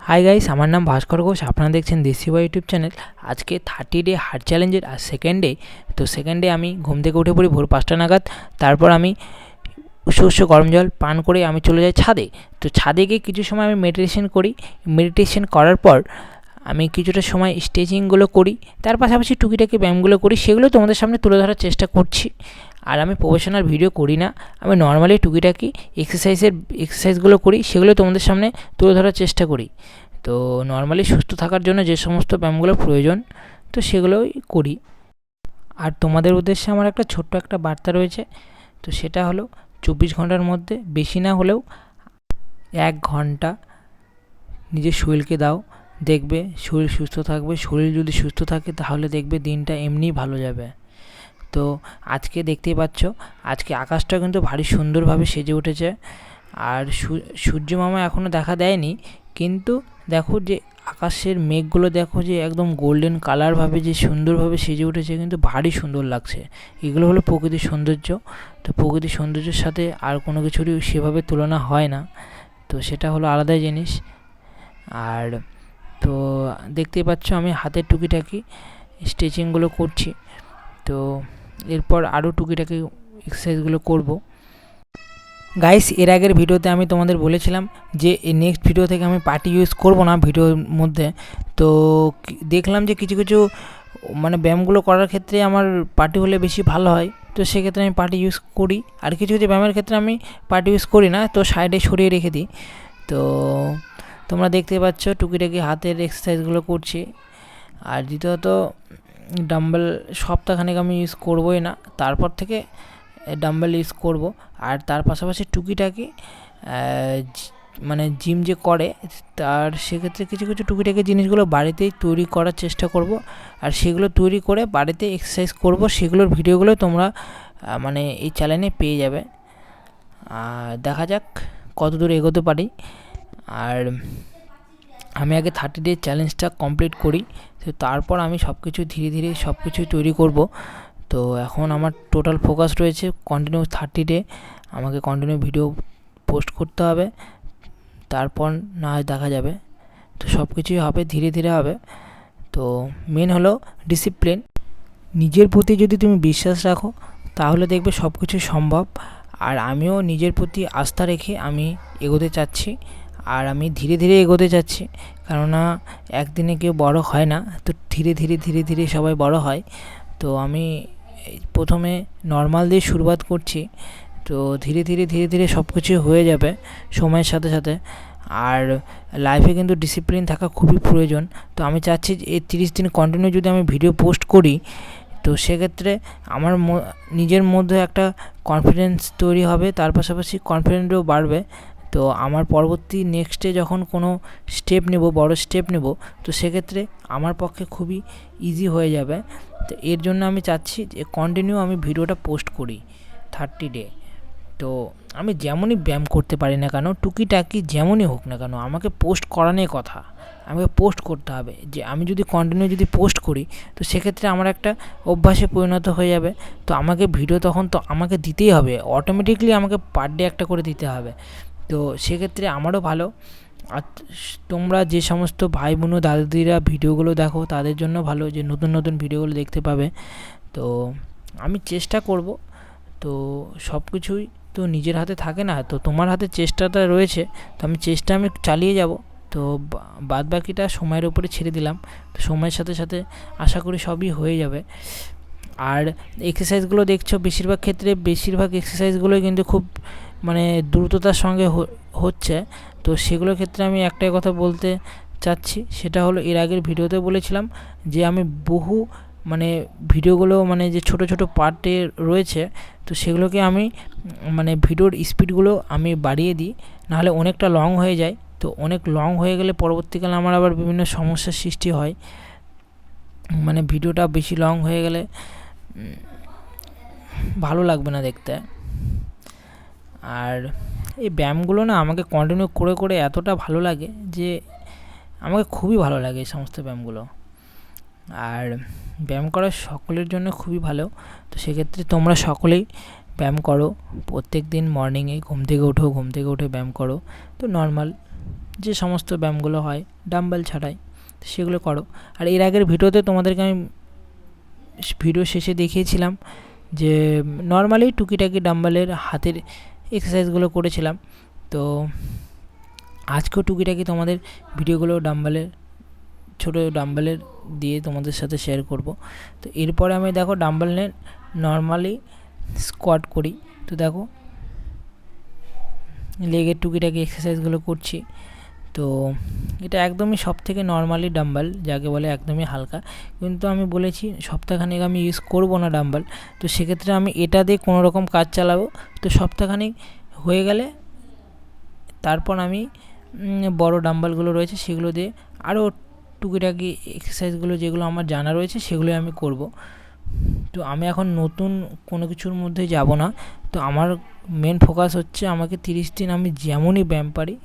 Hi guys, আমার নাম ভাস্কর ঘোষ। আপনারা দেখছেন দেশি বয় ইউটিউব চ্যানেল। আজকে 30 ডে হার্ট চ্যালেঞ্জের আর সেকেন্ড ডে। তো সেকেন্ড ডে আমি ঘুম থেকে উঠে পড়ি ভোর 5টা নাগাদ। তারপর আমি উষ্ণ গরম জল পান করে আমি চলে যাই ছাদে। তো ছাদে গিয়ে কিছু সময় আমি মেডিটেশন করি। মেডিটেশন করার পর আমি কিছুটা সময় স্ট্রেচিংগুলো করি, তার পাশাপাশি টুকিটাকি ব্যায়ামগুলো করি, সেগুলো তোমাদের সামনে তুলে ধরার চেষ্টা করছি। আর আমি প্রফেশনাল ভিডিও করি না, আমি নর্মালি টুকিটাকি এক্সারসাইজগুলো করি, সেগুলো তোমাদের সামনে তুলে ধরার চেষ্টা করি। তো নর্মালি সুস্থ থাকার জন্য যে সমস্ত ব্যায়ামগুলো প্রয়োজন, তো সেগুলোই করি। আর তোমাদের উদ্দেশ্যে আমার একটা ছোট্ট একটা বার্তা রয়েছে। তো সেটা হলো 24 ঘন্টার মধ্যে বেশি না হলেও 1 ঘন্টা নিজের শরীরকে দাও, দেখবে শরীর সুস্থ থাকবে। শরীর যদি সুস্থ থাকে তাহলে দেখবে দিনটা এমনিই ভালো যাবে। তো আজকে দেখতেই পাচ্ছ, আজকে আকাশটা কিন্তু ভারী সুন্দরভাবে সেজে উঠেছে। আর সূর্য মামা এখনও দেখা দেয়নি, কিন্তু দেখো যে আকাশের মেঘগুলো দেখো যে একদম গোল্ডেন কালারভাবে যে সুন্দরভাবে সেজে উঠেছে, কিন্তু ভারী সুন্দর লাগছে। এগুলো হলো প্রকৃতির সৌন্দর্য। তো প্রকৃতির সৌন্দর্যের সাথে আর কোনো কিছুরই সেভাবে তুলনা হয় না। তো সেটা হলো আলাদাই জিনিস। আর তো দেখতেই পাচ্ছ আমি হাতের টুকিটাকি স্ট্রেচিংগুলো করছি। তো এরপর আরও টুকিটাকি এক্সারসাইজগুলো করব। গাইস, এর আগের ভিডিওতে আমি তোমাদের বলেছিলাম যে নেক্সট ভিডিও থেকে আমি পার্টি ইউজ করব না ভিডিওর মধ্যে। তো দেখলাম যে কিছু কিছু মানে ব্যায়ামগুলো করার ক্ষেত্রে আমার পার্টি হলে বেশি ভালো হয়। তো সেক্ষেত্রে আমি পার্টি ইউজ করি। আর কিছু কিছু ব্যায়ামের ক্ষেত্রে আমি পার্টি ইউজ করি না, তো সাইডে সরিয়ে রেখে দিই। তো তোমরা দেখতে পাচ্ছ টুকিটাকি হাতের এক্সারসাইজগুলো করছি। আর দ্বিতীয়ত ডাম্বেল সপ্তাহখানেক আমি ইউজ করবই না, তারপর থেকে ডাম্বেল ইউজ করব। আর তার পাশাপাশি টুকিটাকি মানে জিম যে করে, তার সেক্ষেত্রে কিছু কিছু টুকিটাকি জিনিসগুলো বাড়িতেই তৈরি করার চেষ্টা করব। আর সেগুলো তৈরি করে বাড়িতে এক্সারসাইজ করব, সেগুলোর ভিডিওগুলো তোমরা মানে এই চ্যানেলে পেয়ে যাবে। আর দেখা যাক কত দূর এগোতে পারি। আর আমি আগে 30 ডে চ্যালেঞ্জটা কমপ্লিট করি, তো তারপর আমি সব কিছু ধীরে ধীরে সব কিছুই তৈরি করব। তো এখন আমার টোটাল ফোকাস রয়েছে কন্টিনিউ 30 ডে আমাকে কন্টিনিউ ভিডিও পোস্ট করতে হবে। তারপর না হয় দেখা যাবে। তো সব কিছুই হবে, ধীরে ধীরে হবে। তো মেন হলো ডিসিপ্লিন। নিজের প্রতি যদি তুমি বিশ্বাস রাখো তাহলে দেখবে সব কিছু সম্ভব। আর আমিও নিজের প্রতি আস্থা রেখে আমি এগোতে চাচ্ছি। আর আমি ধীরে ধীরে এগোতে চাচ্ছি, কেননা একদিনে কেউ বড় হয় না, তো ধীরে ধীরে ধীরে ধীরে সবাই বড় হয়। তো আমি প্রথমে নর্মাল দিয়ে শুরুয়াত করছি। তো ধীরে ধীরে ধীরে ধীরে সব কিছু হয়ে যাবে সময়ের সাথে সাথে। আর লাইফে কিন্তু ডিসিপ্লিন থাকা খুবই প্রয়োজন। তো আমি চাচ্ছি যে এই 30 দিন কন্টিনিউ যদি আমি ভিডিও পোস্ট করি, তো সেক্ষেত্রে আমার নিজের মধ্যে একটা কনফিডেন্স তৈরি হবে, তার পাশাপাশি কনফিডেন্টও বাড়বে। তো আমার পরবর্তী নেক্সটে যখন কোনো স্টেপ নেব, বড় স্টেপ নেব, তো সেক্ষেত্রে আমার পক্ষে খুবই ইজি হয়ে যাবে। তো এর জন্য আমি চাচ্ছি যে কন্টিনিউ আমি ভিডিওটা পোস্ট করি 30 ডে। তো আমি যেমনই ব্যায়াম করতে পারি না কেন, টুকিটাকি যেমনই হোক না কেন, আমাকে পোস্ট করানোর কথা, আমাকে পোস্ট করতে হবে। যে আমি যদি কন্টিনিউ যদি পোস্ট করি, তো সেক্ষেত্রে আমার একটা অভ্যাসে পরিণত হয়ে যাবে। তো আমাকে ভিডিও তখন তো আমাকে দিতেই হবে, অটোমেটিকলি আমাকে পার ডে একটা করে দিতে হবে। তো সেক্ষেত্রে আমারও ভালো। আর তোমরা যে সমস্ত ভাই বোন দাদিরা ভিডিওগুলো দেখো, তাদের জন্য ভালো যে নতুন নতুন ভিডিওগুলো দেখতে পাবে। তো আমি চেষ্টা করব। তো সব কিছুই তো নিজের হাতে থাকে না, তো তোমার হাতে চেষ্টাটা রয়েছে। তো আমি চালিয়ে যাব। তো বাদ বাকিটা সময়ের উপরে ছেড়ে দিলাম। তো সময়ের সাথে সাথে আশা করি সবই হয়ে যাবে। আর এক্সারসাইজগুলো দেখছো, বেশিরভাগ এক্সারসাইজগুলোই কিন্তু খুব মানে দ্রুততার সঙ্গে হচ্ছে। তো সেগুলোর ক্ষেত্রে আমি একটাই কথা বলতে চাচ্ছি, সেটা হলো এর আগের ভিডিওতে বলেছিলাম যে আমি বহু মানে ভিডিওগুলো মানে যে ছোট ছোট পার্টে রয়েছে, তো সেগুলোকে আমি মানে ভিডিওর স্পিডগুলো আমি বাড়িয়ে দিই, নাহলে অনেকটা লং হয়ে যায়। তো অনেক লং হয়ে গেলে পরবর্তীকালে আমার আবার বিভিন্ন সমস্যার সৃষ্টি হয়। মানে ভিডিওটা বেশি লং হয়ে গেলে ভালো লাগবে না দেখতে। আর এই ব্যায়ামগুলো না আমাকে কন্টিনিউ করে করে এতটা ভালো লাগে যে আমাকে খুবই ভালো লাগে এই সমস্ত ব্যায়ামগুলো। আর ব্যায়াম করা সকলের জন্য খুবই ভালো। তো সেক্ষেত্রে তোমরা সকলেই ব্যায়াম করো প্রত্যেক দিন মর্নিংয়ে, ঘুম থেকে উঠে ব্যায়াম করো। তো নর্মাল যে সমস্ত ব্যায়ামগুলো হয় ডাম্বেল ছাড়াই সেগুলো করো। আর এর আগের ভিডিওতে তোমাদেরকে আমি ভিডিও শেষে দেখিয়েছিলাম যে নর্মালি টুকিটাকি ডাম্বেলের হাতের এক্সারসাইজগুলো করেছিলাম। তো আজকেও টুকিটাকি তোমাদের ভিডিওগুলো ডাম্বেলের ছোটো ডাম্বেলের দিয়ে তোমাদের সাথে শেয়ার করব। তো এরপরে আমি দেখো ডাম্বেল নিয়ে নর্মালি স্কোয়াট করি। তো দেখো লেগের টুকিটাকি এক্সারসাইজগুলো করছি। তো এটা একদমই সব থেকে নর্মালি ডাম্বেল যাকে বলে একদমই হালকা, কিন্তু আমি বলেছি সপ্তাহখানেক আমি ইউজ করব না ডাম্বেল। তো সেক্ষেত্রে আমি এটা দিয়ে কোনো রকম কাজ চালাবো। তো সপ্তাহখানেক হয়ে গেলে তারপর আমি বড় ডাম্বেলগুলো রয়েছে সেগুলো দিয়ে আরও টুকিটাকি এক্সারসাইজগুলো যেগুলো আমার জানা রয়েছে সেগুলো আমি করব। তো আমি এখন নতুন কোনো কিছুর মধ্যে যাব না। তো আমার মেন ফোকাস হচ্ছে আমাকে 30 দিন আমি যেমনই ব্যায়াম পারি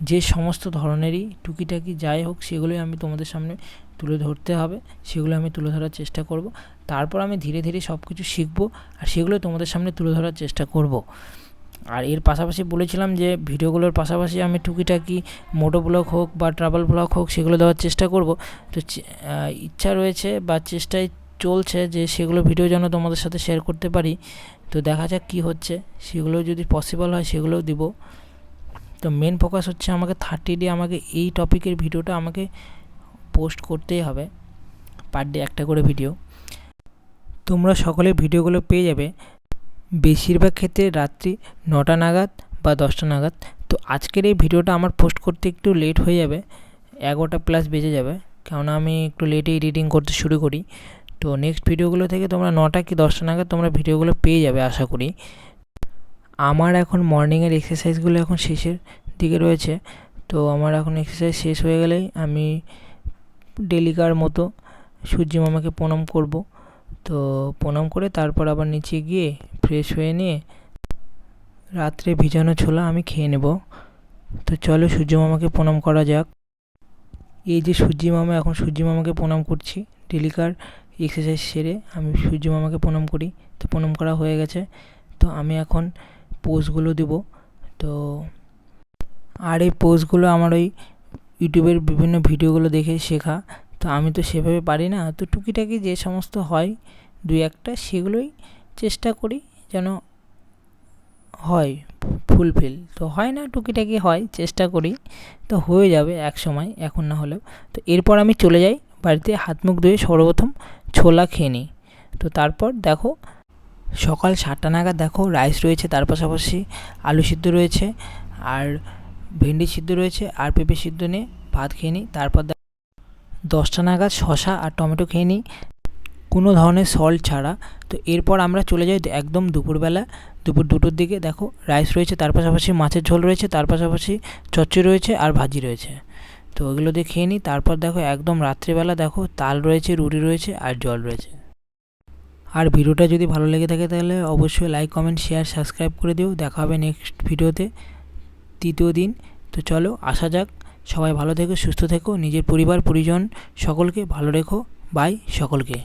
যে সমস্ত ধরনেরই টুকিটাকি যাই হোক সেগুলোই আমি তোমাদের সামনে তুলে ধরতে হবে, সেগুলো আমি তুলে ধরার চেষ্টা করব। তারপর আমি ধীরে ধীরে সব কিছু শিখব আর সেগুলো তোমাদের সামনে তুলে ধরার চেষ্টা করব। আর এর পাশাপাশি বলেছিলাম যে ভিডিওগুলোর পাশাপাশি আমি টুকিটাকি মোটো ব্লগ হোক বা ট্রাভেল ব্লগ হোক সেগুলো দেওয়ার চেষ্টা করব। তো ইচ্ছা রয়েছে বা চেষ্টায় চলছে যে সেগুলো ভিডিও যেন তোমাদের সাথে শেয়ার করতে পারি। তো দেখা যাক কী হচ্ছে, সেগুলো যদি পসিবল হয় সেগুলোও দিব। তো মেন ফোকাস হচ্ছে আমাকে 30 ডে আমাকে এই টপিকের ভিডিওটা আমাকে পোস্ট করতেই হবে, পার ডে একটা করে ভিডিও। তোমরা সকলে ভিডিওগুলো পেয়ে যাবে বেশিরভাগ ক্ষেত্রে রাত্রি 9টা নাগাদ বা 10টা নাগাদ। তো আজকের এই ভিডিওটা আমার পোস্ট করতে একটু লেট হয়ে যাবে, 11টা প্লাস বেজে যাবে, কেননা আমি একটু লেটে এডিটিং করতে শুরু করি। তো নেক্সট ভিডিওগুলো থেকে তোমরা 9টা কি 10টা নাগাদ তোমরা ভিডিওগুলো পেয়ে যাবে আশা করি। আমার এখন মর্নিংয়ের এক্সারসাইজগুলো এখন শেষের দিকে রয়েছে। তো আমার এখন এক্সারসাইজ শেষ হয়ে গেলেই আমি ডেলিকার মতো সূর্যি মামাকে প্রণাম করব। তো প্রণাম করে তারপর আবার নিচে গিয়ে ফ্রেশ হয়ে নিয়ে রাত্রে ভিজানো ছোলা আমি খেয়ে নেব। তো চলো সূর্য মামাকে প্রণাম করা যাক। এই যে সূর্যি মামা, এখন সূর্যি মামাকে প্রণাম করছি। ডেলিকার এক্সারসাইজ সেরে আমি সূর্য মামাকে প্রণাম করি। তো প্রণাম করা হয়ে গেছে। তো আমি এখন পোজগুলো দেব। তো আর এই পোজগুলো আমার ওই ইউটিউবের বিভিন্ন ভিডিওগুলো দেখে শেখা। তো আমি তো সেভাবে পারি না, তো টুকিটাকি যে সমস্ত হয় 2-1টা সেগুলোই চেষ্টা করি যেন হয় ফুলফিল। তো হয় না, টুকিটাকি হয়, চেষ্টা করি, তো হয়ে যাবে এক সময়, এখন না হলেও। তো এরপর আমি চলে যাই বাড়িতে, হাত মুখ ধুয়ে সর্বপ্রথম ছোলা খেয়ে নিই। তো তারপর দেখো সকাল 7টা নাগাদ দেখো রাইস রয়েছে, তার পাশাপাশি আলু সিদ্ধ রয়েছে আর ভেন্ডি সিদ্ধ রয়েছে আর পেঁপে সিদ্ধ নিয়ে ভাত খেয়ে নিই। তারপর 10টা নাগাদ শসা আর টমেটো খেয়ে নিই, কোনো ধরনের সল্ট ছাড়া। তো এরপর আমরা চলে যাই একদম দুপুরবেলা, দুপুর 2টোর দিকে দেখো রাইস রয়েছে, তার পাশাপাশি মাছের ঝোল রয়েছে, তার পাশাপাশি চচ্চড়ি রয়েছে আর ভাজি রয়েছে। তো ওগুলো দিয়ে খেয়ে নিই। তারপর দেখো একদম রাত্রিবেলা দেখো তাল রয়েছে, রুটি রয়েছে আর জল রয়েছে। আর ভিডিওটা যদি ভালো লেগে থাকে তাহলে অবশ্যই লাইক, কমেন্ট, শেয়ার, সাবস্ক্রাইব করে দিও। দেখা হবে নেক্সট ভিডিওতে 3য় দিন। তো চলো আসা যাক। সবাই ভালো থেকো, সুস্থ থেকো, নিজের পরিবার পরিজন সকলকে ভালো রেখো। বাই সকলকে।